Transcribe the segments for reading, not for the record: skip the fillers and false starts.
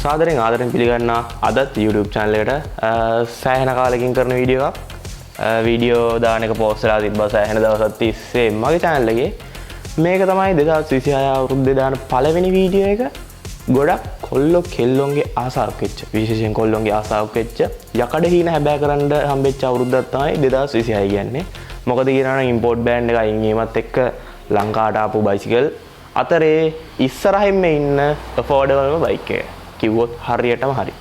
සාදරයෙන් ආදරෙන් පිළිගන්නවා අදත් YouTube channel එකට සෑහෙන කාලෙකින් කරන වීඩියෝ එකක්. වීඩියෝ දාන එක පෝස්ට් වෙලා තිබ්බා සෑහෙන දවසක් තිස්සේ මගේ channel එකේ. මේක තමයි 2026 අවුරුද්දේ දාන පළවෙනි වීඩියෝ එක. ගොඩක් කොල්ලෝ කෙල්ලොන්ගේ ආසාවක් වෙච්ච විශේෂයෙන් කොල්ලොන්ගේ ආසාවක් වෙච්ච යකඩ හීන හැබෑ කරන්න හම්බෙච්ච අවුරුද්දක් තමයි 2026 කියන්නේ. මොකද කියනවා නම් ඉම්පෝර්ට් බෑන්ඩ් එක අයින් වීමත් එක්ක ලංකාවට ආපු බයිසිකල් අතරේ ඉස්සරහින්ම ඉන්න affordable බයික් එක කිව්වොත් හරියටම හරි.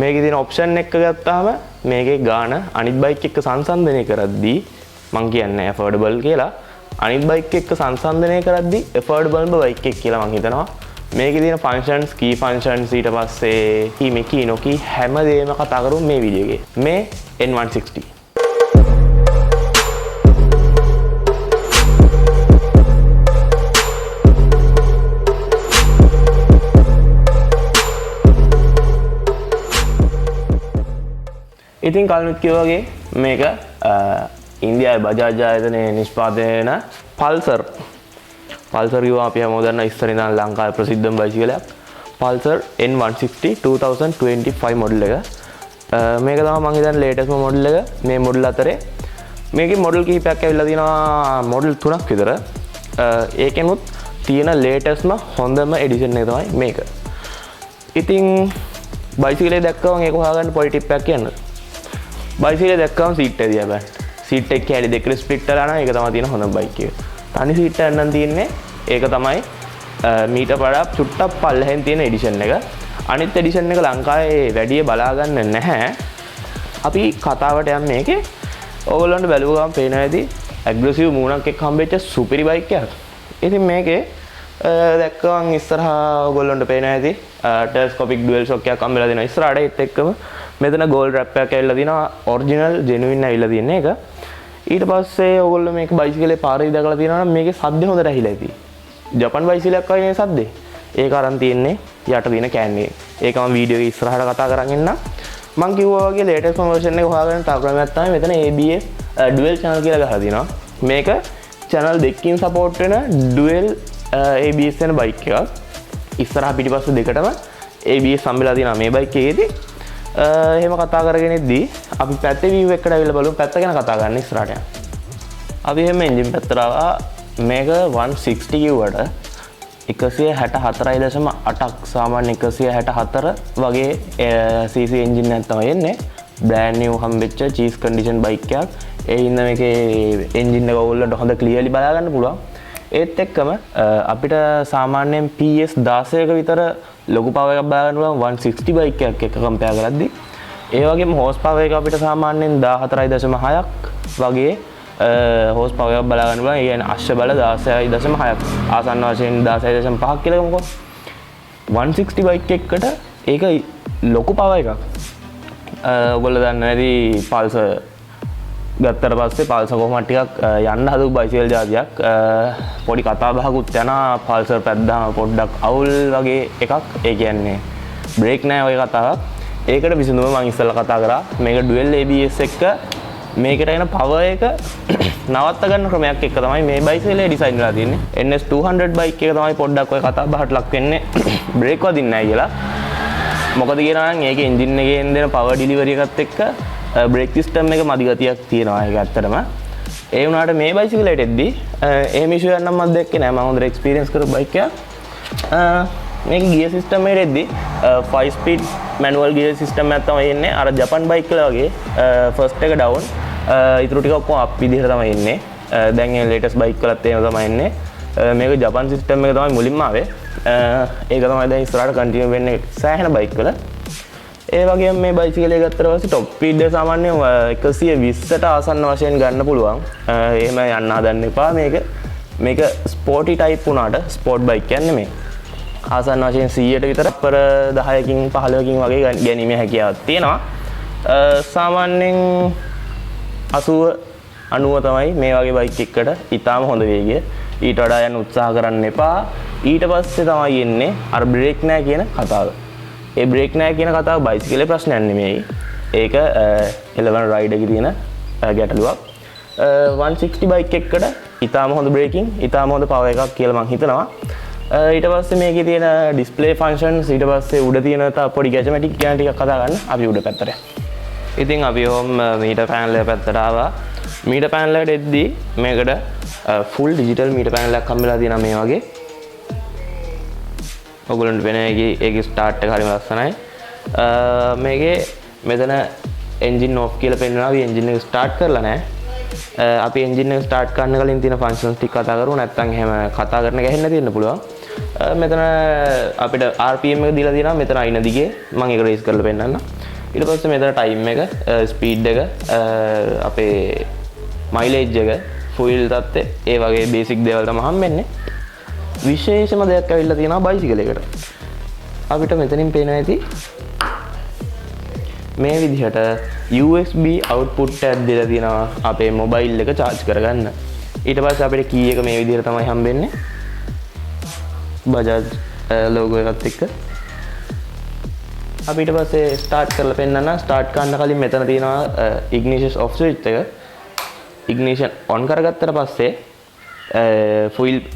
මේකේ තියෙන ඔප්ෂන් එක ගත්තාම මේකේ ගාන අනිත් බයික් එක්ක සංසන්දනය කරද්දී මං කියන්නේ affordable කියලා. අනිත් බයික් එක්ක සංසන්දනය කරද්දී affordable බයික් එක කියලා මං හිතනවා. මේකේ තියෙන functions key functions ඊට පස්සේ කී නොකී හැමදේම කතා කරමු මේ වීඩියෝ එකේ. මේ N160 ඉතින් කලින් කිව්වා වගේ මේක ඉන්දියාවේ බජාජ් ආයතනයේ නිෂ්පාදනය වෙන පල්සර් කිව්වා අපි හැමෝම දන්න ඉස්සර ඉඳන් ලංකාවේ ප්‍රසිද්ධම බයිසිකලයක් පල්සර් N160 2025 මොඩල් එක. මේක තමයි මම හිතන්නේ ලේටස්ට්ම මොඩල් එක. මේ මොඩල් අතරේ මේකේ මොඩල් කිහිපයක් ඇවිල්ලා තියෙනවා මොඩල් 3ක් විතර. ඒකෙනුත් තියෙන ලේටස්ට්ම හොඳම එඩිෂන් එක තමයි මේක. ඉතින් බයිසිකලේ දැක්කම ඒක හොයාගන්න පොඩි ටිප් එකක් කියන්න. බයිසිකලේ දැක්කම සීට් එක දිහා බලන්න. සීට් එක කැලි දෙකට ස්ප්ලිට් කරලා නම් ඒක තමයි තියෙන හොඳම බයික් එක. තනි සීට් එකක් නම් තියෙන්නේ ඒක තමයි මීට වඩා චුට්ටක් පල්ලෙහෙන් තියෙන එඩිෂන් එක. අනිත් එඩිෂන් එක ලංකාවේ වැඩිය බලා ගන්න නැහැ. අපි කතාවට යන්නේ මේකේ. ඕගොල්ලන්ට බැලුවාම පේනවා ඇති ඇග්‍රෙසිව් මූණක් එක්ක හම්බෙච්ච සුපිරි බයික් එකක්. ඉතින් මේකේ දැක්කම ඉස්සරහා ඕගොල්ලන්ට පේනවා ඇති ටෙලස්කෝපික් ඩුවල් ෂොක් එකක් හම්බෙලා දෙනවා. ඉස්සරහට ඒත් එක්කම මෙතන ගෝල්ඩ් රැප් එකක් ඇවිල්ලා දිනවා. ඔරිජිනල් ජෙනුයින් ඇවිල්ලා තියෙන එක. ඊට පස්සේ ඔයගොල්ලෝ මේක බයිසිකලේ පාරේ දැකලා තියෙනවා නම් මේකේ සද්ද හොඳට ඇහිලා ඇති. ජපන් බයිසිකලයක් වගේ නේ සද්දේ. ඒක අරන් තියෙන්නේ යට තියෙන කෑන් එකේ. ඒක මම වීඩියෝ එකේ ඉස්සරහට කතා කරන් ඉන්නම්. මම කිව්වා වගේ ලේටස්ට් වර්ෂන් එක හොයාගන්න තව ක්‍රමයක් තමයි මෙතන ABS ඩුවල් channel කියලා ගහලා දිනවා. මේක channel දෙකකින් සපෝට් වෙන ඩුවල් ABS වෙන බයික් එකක්. ඉස්සරහ පිටිපස්ස දෙකටම ABS සම්බෙලා තියෙනවා මේ බයික් එකේදී. එහෙම කතා කරගෙන ඉද්දී අපි පැත්තේ view එකකට අවිල්ල බලමු. පැත්ත ගැන කතා කරන්න ඉස්සරහට යන්න. අපි එහෙම එන්ජින් පැත්තට ආවා. මේක 160 කිව්වට 164.8ක් සාමාන්‍ය 164 වගේ cc එන්ජින් එකක් තමයි එන්නේ. brand new හම්බෙච්ච cheese condition බයික් එකක්. ඒ හින්දා මේකේ එන්ජින් එක ඕගොල්ලන්ට හොඳ ක්ලියර්ලි බලා ගන්න පුළුවන්. ඒත් එක්කම අපිට සාමාන්‍යයෙන් PS 16ක විතර ලොකු පවර් එකක් බලා ගන්න පුළුවන් 160 බයික් එකක් එක්ක කම්පෙයාර් කරද්දී. ඒ වගේම හෝස් පවර් එක අපිට සාමාන්‍යයෙන් 14.6ක් වගේ හෝස් පවර් එකක් බලා ගන්න පුළුවන්. ඒ කියන්නේ අශ්ව බල 16.6ක් ආසන්න වශයෙන් 16.5ක් කියලා ගමුකෝ. 160 බයික් එකකට ඒක ලොකු පවර් එකක්. ඔයගොල්ලෝ දන්නේ නැති පල්සර් ගත්තට පස්සේ පල්සර් කොහොමද ටිකක් යන්න හදපු බයිසිකල් జాතියක්. පොඩි කතා බහකුත් යන පල්සර් පැද්දාම පොඩ්ඩක් අවුල් වගේ එකක්. ඒ කියන්නේ බ්‍රේක් නැහැ වගේ කතාවක්. ඒකට විසඳුම මම ඉස්සෙල්ලා කතා කරා. මේක ඩුවල් ABS එක මේකට එන පවර් එක නවත්ත ගන්න ක්‍රමයක් එක්ක තමයි මේ බයිසිකලේ ඩිසයින් කරලා තියෙන්නේ. NS 200 බයික් එක තමයි පොඩ්ඩක් ඔය කතා බහට ලක් වෙන්නේ බ්‍රේක් වදින්නේ නැහැ කියලා. මොකද කියනවා නම් ඒකේ එන්ජින් එකේ එන පවර් ඩිලිවරි එකත් එක්ක බ්‍රේක් සිස්ටම් එක මදි ගතියක් තියෙනවා. ඒක ඇත්තටම ඒ වුණාට මේ බයිසිකලයට එද්දී එහෙම ඉෂුව එකක් නම් මම දැක්කේ නෑ. මම හොඳට එක්ස්පීරියන්ස් කරපු බයික් එකක්. මේක ගියර් සිස්ටම් එකට එද්දී 5 ස්පීඩ් මැනුවල් ගියර් සිස්ටම් එකක් තමයි එන්නේ. අර ජපන් බයික් වල වගේ ෆස්ට් එක ඩවුන් ඊටු ටික ඔක්කොම අප් විදිහට තමයි එන්නේ. දැන් මේ ලේටස්ට් බයික් වලත් එහෙම තමයි එන්නේ. මේක ජපන් සිස්ටම් එක තමයි මුලින්ම ආවේ. ඒක තමයි දැන් ඉස්සරහට කන්ටිනියු වෙන්නේ සෑහෙන බයික් වල. ඒ වගේම මේ බයිසිකලේ ගත්තට පස්සේ টොප් ස්පීඩ් එක සාමාන්‍යයෙන් 120ට ආසන්න වශයෙන් ගන්න පුළුවන්. එහෙම යන්න හදන්න එපා. මේක ස්පෝර්ටි ටයිප් වුණාට ස්පෝර්ට් බයික් කියන්නේ නෙමෙයි. ආසන්න වශයෙන් 100ට විතර පර 10කින් 15කින් වගේ ගැනීමේ හැකියාවක් තියෙනවා. සාමාන්‍යයෙන් 80 90 තමයි මේ වගේ බයික් එකකට ඊටාම හොඳ වේගය. ඊට වඩා යන්න උත්සාහ කරන්න එපා. ඊට පස්සේ තමයි එන්නේ අර බ්‍රේක් නැහැ කියන කතාව. ඒ බ්‍රේක් නැහැ කියන කතාව බයිසිකලේ ප්‍රශ්නයක් නෙමෙයි. ඒක 11 රයිඩ් එකේ තියෙන ගැටලුවක්. 160 බයික් එකකට ඊටාම හොඳ බ්‍රේකින් ඊටාම හොඳ පවර් එකක් කියලා මම හිතනවා. ඊට පස්සේ මේකේ තියෙන ඩිස්ප්ලේ ෆන්ක්ෂන්ස් ඊට පස්සේ උඩ තියෙන තා පොඩි ගැජමැටික් ගැන ටිකක් කතා කරන්න අපි උඩ පැත්තට. ඉතින් අපි හොම් මීටර් පැනල් එක පැත්තට ආවා. මීටර් පැනල් එකට එද්දී මේකට ෆුල් ඩිජිටල් මීටර් පැනල් එකක් හම්බෙලා තියෙනවා මේ වගේ. ඔයගොල්ලන්ට වෙන ඒකේ ස්ටාර්ට් එක හරිම ලස්සනයි. මේකේ මෙතන එන්ජින් ඔෆ් කියලා පෙන්නනවා. අපි එන්ජින් එක ස්ටාර්ට් කරලා නැහැ. අපි එන්ජින් එක ස්ටාර්ට් කරන්න කලින් තියෙන ෆන්ක්ෂන්ස් ටික කතා කරමු. නැත්නම් එහෙම කතා කරන ගහන්න තියෙන්න පුළුවන්. මෙතන අපිට RPM එක දීලා තියෙනවා. මෙතන අයින දිගේ මම ඒක රේස් කරලා පෙන්නන්නම්. ඊට පස්සේ මෙතන ටයිම් එක, ස්පීඩ් එක, අපේ මයිලේජ් එක, ෆුයිල් තත්ත්වය, ඒ වගේ බේසික් දේවල් තමයි හම්බෙන්නේ. විශේෂම දෙයක් ඇවිල්ලා තියෙනවා බයිසිකල් එකට. අපිට මෙතනින් පේනවා ඇති මේ විදිහට USB output එකක් දීලා තියෙනවා අපේ මොබයිල් එක charge කරගන්න. ඊට පස්සේ අපිට key එක මේ විදිහට තමයි හම්බෙන්නේ. Bajaj logo එකත් එක්ක. අපි ඊට පස්සේ start කරලා පෙන්නන්න. start කරන්න කලින් මෙතන තියෙනවා ignition off switch එක. ignition on කරගත්තට පස්සේ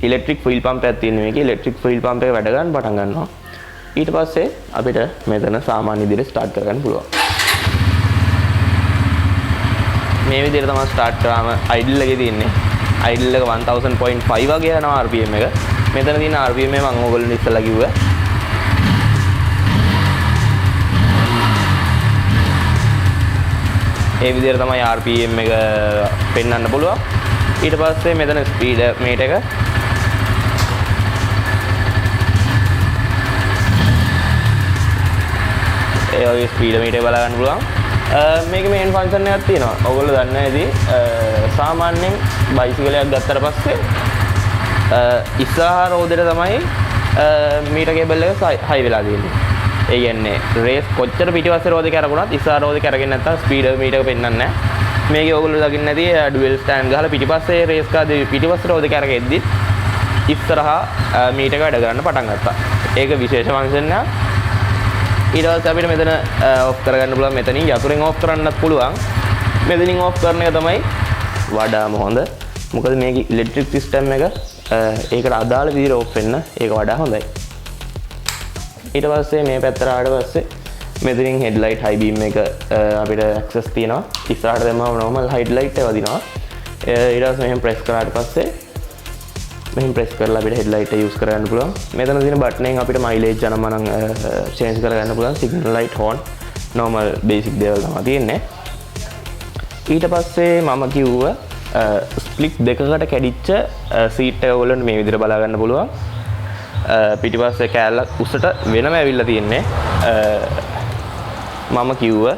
ඉලෙක්ට්‍රික් ෆුයිල් පම්ප් එකක් තියෙනවා මේකේ. ඉලෙක්ට්‍රික් ෆුයිල් පම්ප් එක වැඩ ගන්න පටන් ගන්නවා. ඊට පස්සේ අපිට මෙතන සාමාන්‍ය විදිහට ස්ටාර්ට් කරගන්න පුළුවන්. මේ විදිහට තමයි ස්ටාර්ට් කරාම idle එකේ තියෙන්නේ. idle එක 1000.5 වගේ යනවා RPM එක. මෙතන තියෙන RPM එක මම ඕගොල්ලන්ට ඉස්සෙල්ලා කිව්වා. ඒ විදිහට තමයි RPM එක පෙන්වන්න පුළුවන්. ඊට පස්සේ මෙතන ස්පීඩ් මීටර් එක ඒ වගේ ස්පීඩ් මීටර් බලා ගන්න පුළුවන්. මේකේ මේන් ෆන්ක්ෂන් එකක් තියෙනවා. ඔයගොල්ලෝ දන්නේ නැති සාමාන්‍යයෙන් බයිසිකලයක් ගත්තට පස්සේ ඉස්සරහා රෝදෙට තමයි මීටර් කේබල් එක හයි වෙලා තියෙන්නේ. ඒ කියන්නේ රේස් කොච්චර පිටිපස්සේ රෝදේ කරගුණත් ඉස්සරහා රෝදේ කරගෙන නැත්තම් ස්පීඩ් මීටර් පෙන්වන්නේ නැහැ. මේකේ ඔයගොල්ලෝ දකින්න නැති ඩුවල් ස්ටෑන්ඩ් ගහලා පිටිපස්සේ රේස් කාර්ඩ් පිටිපස්සේ රෝදේ කරගෙද්දි ඉස්සරහා මීටර් එක වැඩ ගන්න පටන් ගත්තා. ඒක විශේෂ ෆන්ක්ෂන් එකක්. ඊට පස්සේ අපිට මෙතන ඔෆ් කරගන්න පුළුවන්. මෙතනින් යතුරෙන් ඔෆ් කරන්නත් පුළුවන්. මෙතනින් ඔෆ් කරන එක තමයි වඩාම හොඳ. මොකද මේකේ ඉලෙක්ට්‍රික් සිස්ටම් එක ඒකට අදාළ විදිහට ඔෆ් වෙන්න ඒක වඩා හොඳයි. ඊට පස්සේ මේ පැත්තට ආවට පස්සේ මෙතනින් හෙඩ්ලයිට් හයි බීම් එක අපිට ඇක්සස් තියෙනවා. ඉස්සරහට දැම්මම normal headlight එක වදිනවා. ඊට පස්සේ මෙහෙම ප්‍රෙස් කරාට පස්සේ මෙහෙම ප්‍රෙස් කරලා අපිට headlight එක use කරගන්න පුළුවන්. මෙතන තියෙන බටන් එකෙන් අපිට mileage යනමනම් change කරගන්න පුළුවන්. signal light horn normal basic දේවල් තමයි තියෙන්නේ. ඊට පස්සේ මම කිව්වා split දෙකකට කැඩිච්ච seat එක ඔයගොල්ලන්ට මේ විදිහට බලා ගන්න පුළුවන්. පිටිපස්සේ කෑල්ලක් උසට වෙනම ඇවිල්ලා තියෙන්නේ. මම කිව්වා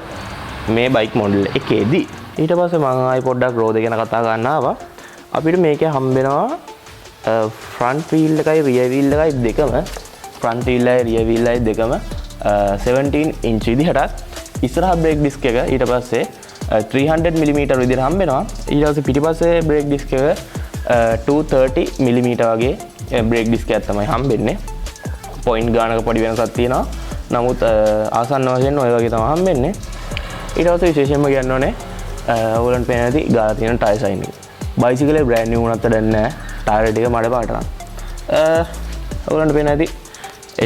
මේ බයික් මොඩල් එකේදී. ඊට පස්සේ මම ආයි පොඩ්ඩක් රෝද ගැන කතා ගන්න ආවා. අපිට මේකේ හම්බෙනවා ෆ්‍රන්ට් වීල් එකයි රියර් වීල් එකයි දෙකම ෆ්‍රන්ට් වීල් එකයි රියර් වීල් එකයි දෙකම 17 ඉන්ච් විදිහට ඉස්සරහා බ්‍රේක් ඩිස්ක් එක ඊට පස්සේ 300 mm විදිහට හම්බෙනවා. ඊට පස්සේ පිටිපස්සේ බ්‍රේක් ඩිස්ක් එක 230 mm වගේ බ්‍රේක් ඩිස්ක් එකක් තමයි හම්බෙන්නේ. පොයින්ට් ගානක පොඩි වෙනසක් තියෙනවා. නමුත් ආසන්න වශයෙන් ඔය වගේ තමයි හම්බෙන්නේ. ඊට පස්සේ විශේෂයෙන්ම කියන්න ඕනේ ඔයගොල්ලන්ට පේන ඇති ගාලා තියෙන ටයර් සයින් එක. බයිසිකලේ බ්‍රෑන්ඩ් නිව් වුණත් වැඩක් නැහැ. ටයර් ටික මඩ පාට නම්. ඔයගොල්ලන්ට පේන ඇති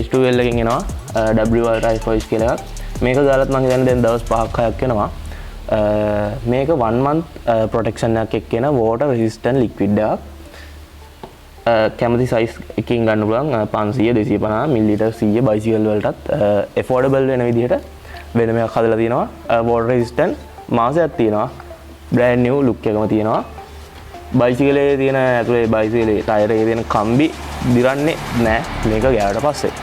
H2L එකකින් එනවා WR Type Voice කියලා එකක්. මේක ගාලත් මම හිතන්නේ දැන් දවස් 5ක් 6ක් වෙනවා. මේක 1 month protection එකක් එක්ක එන water resistant liquid එකක්. කැමති සයිස් එකකින් ගන්න පුළුවන් 500 250 මිලිලීටර් 100 බයිසිකල් වලටත් affordable වෙන විදිහට වෙනම එකක් හදලා තියෙනවා. water resistant මාසයක් තියෙනවා. brand new look එකම තියෙනවා. බයිසිකලේ තියෙන ඇතුලේ බයිසිකලේ ටයර් එකේ තියෙන කම්බි දිරන්නේ නැහැ මේක ගෑවට පස්සේ.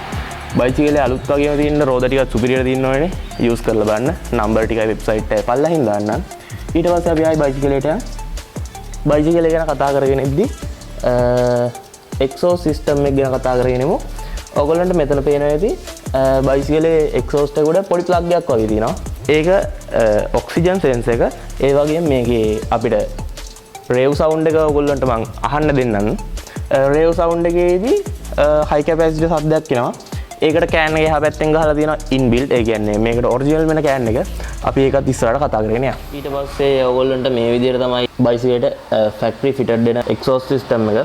බයිසිකලේ අලුත් වගේම තියෙන රෝද ටිකක් සුපිරියර් තියෙන්න ඕනේ. යූස් කරලා බලන්න. නම්බර් ටිකයි වෙබ්සයිට් එකේ පල්ලහින් දාන්නම්. ඊට පස්සේ අපි ආයි බයිසිකලේට බයිසිකලේ ගැන කතා කරගෙන ඉද්දි එක්සෝස් සිස්ටම් එක ගැන කතා කරගෙන ඉමු. ඔයගොල්ලන්ට මෙතන පේනවා ඇති බයිසිකලේ එක්සෝස්ට් එක උඩ පොඩි ප්ලග් එකක් වගේ තියෙනවා. ඒක ඔක්සිජන් සෙන්ස් එක. ඒ වගේම මේකේ අපිට රේව් සවුන්ඩ් එක ඔයගොල්ලන්ට මම අහන්න දෙන්නම්. රේව් සවුන්ඩ් එකේදී හයි කැපැසිටි සද්දයක් එනවා. ඒකට කෑන් එක එහා පැත්තෙන් ගහලා තියෙනවා ඉන්බිල්ට්. ඒ කියන්නේ මේකට ඔරිජිනල් වෙන කෑන් එක අපි ඒකත් ඉස්සරහට කතා කරගෙන යමු. ඊට පස්සේ ඔයගොල්ලන්ට මේ විදිහට තමයි බයිසිකලෙට ෆැක්ටරි ෆිටඩ් වෙන එක්සෝස්ට් සිස්ටම් එක.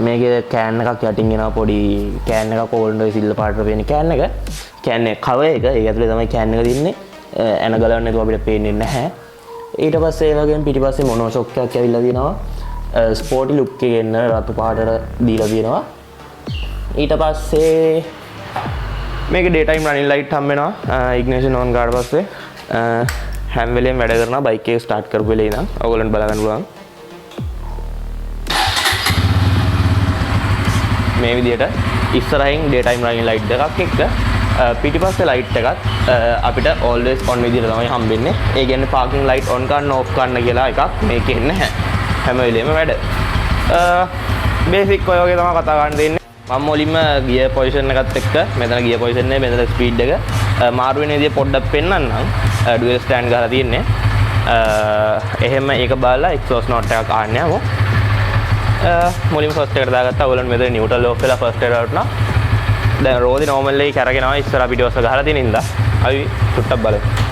මේකේ කෑන් එකක් යටින් එනවා පොඩි කෑන් එකක් ඔයගොල්ලන්ට සිල්ල පාටට පේන කෑන් එක. කෑන් එක කවර් එක ඒක ඇතුලේ තමයි කෑන් එක තින්නේ. එන ගලවන්න නැතුව අපිට පේන්නේ නැහැ. ඊට පස්සේ ඒ වගේම පිටිපස්සේ මොනෝ ෂොක් එකක් ඇවිල්ලා තියෙනවා. ස්පෝර්ටි ලුක් එකේ එන්න රතු පාටට දීලා තියෙනවා. ඊට පස්සේ මේක ඩේ ටයිම් රනින් ලයිට් හම්බ වෙනවා. ඉග්නිෂන් ඔන් කරලා පස්සේ හැම වෙලේම වැඩ කරනවා බයික් එක ස්ටාර්ට් කරපු වෙලේ ඉඳන් ඔයගොල්ලන්ට බලා ගන්න පුළුවන්. මේ විදිහට ඉස්සරහින් ඩේ ටයිම් රනින් ලයිට් එකක් එක්ක පිටිපස්සේ ලයිට් එකත් අපිට always on විදිහට තමයි හම්බෙන්නේ. ඒ කියන්නේ පාකින් ලයිට් on කරන්න off කරන්න කියලා එකක් මේකේ නැහැ. හැම වෙලේම වැඩ. බේසික් ඔය වගේ තමයි කතා කරන්න දෙන්නේ. මම මුලින්ම ගියර් පොසිෂන් එකත් එක්ක මෙතන ගියර් පොසිෂන් එක මෙතන ස්පීඩ් එක මාරු වෙන විදිය පොඩ්ඩක් පෙන්නන්නම්. ඩුවල් ස්ටෑන්ඩ් ගහලා තියෙන්නේ. එහෙම ඒක බලලා එක්සෝස් නෝට් එකක් ආන්න යමු. මුලින්ම ෆස්ට් එකට දාගත්තා. ඔයගොල්ලන් මෙතන නියුට්‍රල් ඕෆ් වෙලා ෆස්ට් එකට වටුණා. දැන් රෝදි නෝමල් එකේ කරගෙනවා ඉස්සර පිටිවස්ස ගහලා තියෙන ඉඳලා. අපි චුට්ටක් බලමු.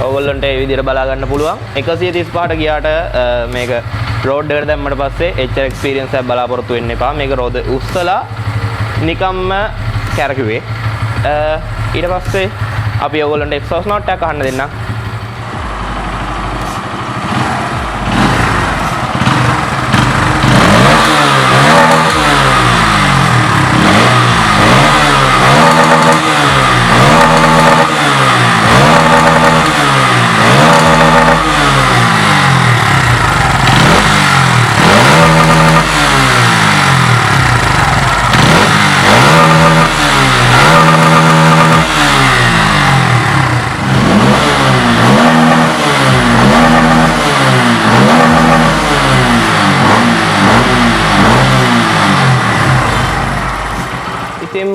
ඔයගොල්ලන්ට මේ විදිහට බලා ගන්න පුළුවන්. 135ට ගියාට මේක රෝඩ් එකට දැම්මට පස්සේ එච්චර එක්ස්පීරියන්ස් එකක් බලාපොරොත්තු වෙන්න එපා. මේක රෝද උස්සලා නිකම්ම කැරකුවේ. ඊට පස්සේ අපි ඔයගොල්ලන්ට එක්සෝස් නෝට් එකක් අහන්න දෙන්නම්.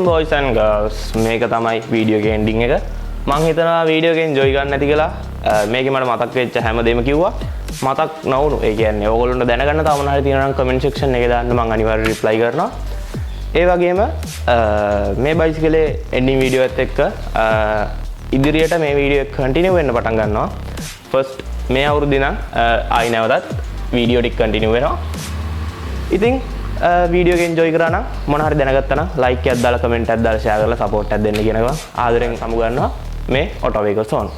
boys and girls මේක තමයි වීඩියෝ එකේ එන්ඩින් එක. මම හිතනවා වීඩියෝ එක එන්ජොයි ගන්න ඇති කියලා. මේකේ මට මතක් වෙච්ච හැමදේම කිව්වා. මතක් නොවුණු ඒ කියන්නේ ඕගොල්ලන්ට දැනගන්න තව මොනවා හරි තියෙනවා නම් කමෙන්ට් සෙක්ෂන් එකේ දාන්න මම අනිවාර්යයෙන් රිප්ලයි කරනවා. ඒ වගේම මේ බයිසිකලේ එන්ඩින් වීඩියෝ එකත් එක්ක ඉදිරියට මේ වීඩියෝ එක කන්ටිනියු වෙන්න පටන් ගන්නවා. ෆස්ට් මේ අවුරුද්දේ නම් ආයි නැවතත් වීඩියෝ ටික කන්ටිනියු වෙනවා. ඉතින් වීඩියෝ එක එන්ජොයි කරා නම් මොන හරි දැනගත්තා නම් ලයික් එකක් දාලා කමෙන්ට් එකක් දාලා ෂෙයා කරලා සපෝට් එකක් දෙන්න කියනවා. ආදරෙන් සමු ගන්නවා මේ ඔටෝ වේගල් සෝන්.